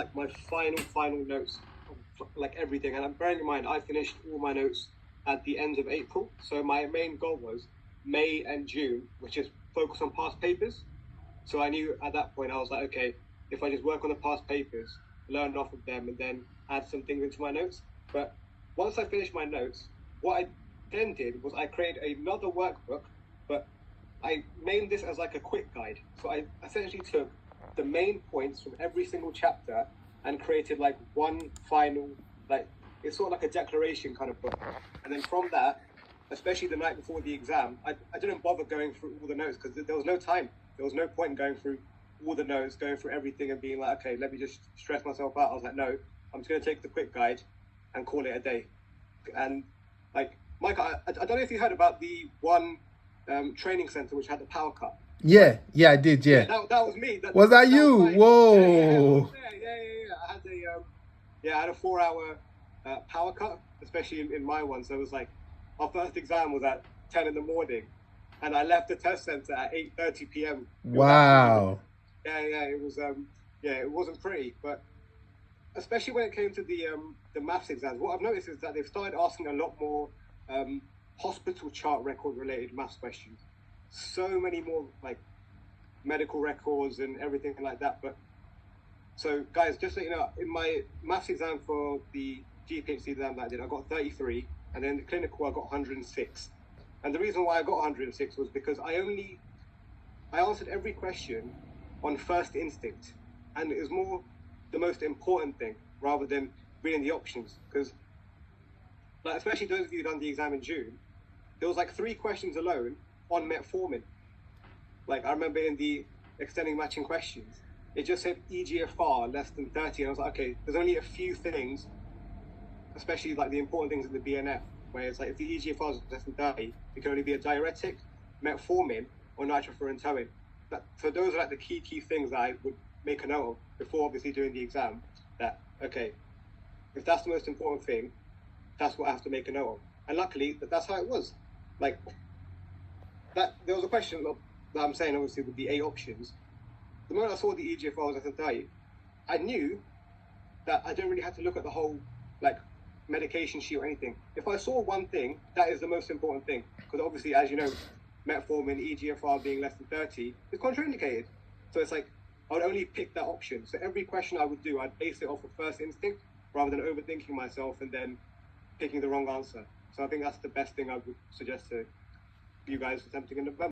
like my final notes, like everything. And I'm bearing in mind, I finished all my notes at the end of April. So my main goal was May and June, which is focus on past papers. So I knew at that point, I was like, okay, if I just work on the past papers, learn off of them, and then add some things into my notes. But once I finished my notes, what I then did was I created another workbook, but I named this as like a quick guide. So I essentially took the main points from every single chapter and created like one final, like, it's sort of like a declaration kind of book. And then from that, especially the night before the exam, I didn't bother going through all the notes because there was no time. There was no point in going through all the notes, going through everything and being like, okay, let me just stress myself out. I was like, no, I'm just going to take the quick guide and call it a day. And like, Mike, I don't know if you heard about the one training center which had the power cut. Yeah, I did. Yeah, that was me. Was that you? Was Whoa. I had a 4-hour power cut, especially in my one. So it was like, our first exam was at 10 in the morning, and I left the test center at 8:30 p.m. Wow. It was it wasn't pretty, but especially when it came to the maths exams, what I've noticed is that they've started asking a lot more hospital chart record related maths questions. So many more like medical records and everything like that. But so guys, just so you know, in my maths exam for the GPHC exam that I did, I got 33, and then the clinical I got 106. And the reason why I got 106 was because I answered every question on first instinct, and it was more the most important thing rather than reading the options. Because, like, especially those of you who done the exam in June, there was like 3 questions alone on metformin. Like, I remember in the extending matching questions, it just said EGFR less than 30, and I was like, okay, there's only a few things, especially like the important things in the BNF, where it's like if the EGFR is less than 30, it can only be a diuretic, metformin, or nitrofurantoin. So those are like the key things that I would make a note of before obviously doing the exam. That, okay, if that's the most important thing, that's what I have to make a note of. And luckily, that's how it was. Like, that there was a question that I'm saying obviously with the 8 options. The moment I saw the EGFR was less than 30, I knew that I didn't really have to look at the whole like medication sheet or anything. If I saw one thing, that is the most important thing. Because obviously, as you know, metformin, EGFR being less than 30 is contraindicated. So it's like, I would only pick that option. So every question I would do, I'd base it off of first instinct rather than overthinking myself and then picking the wrong answer. So I think that's the best thing I would suggest to you guys attempting in November.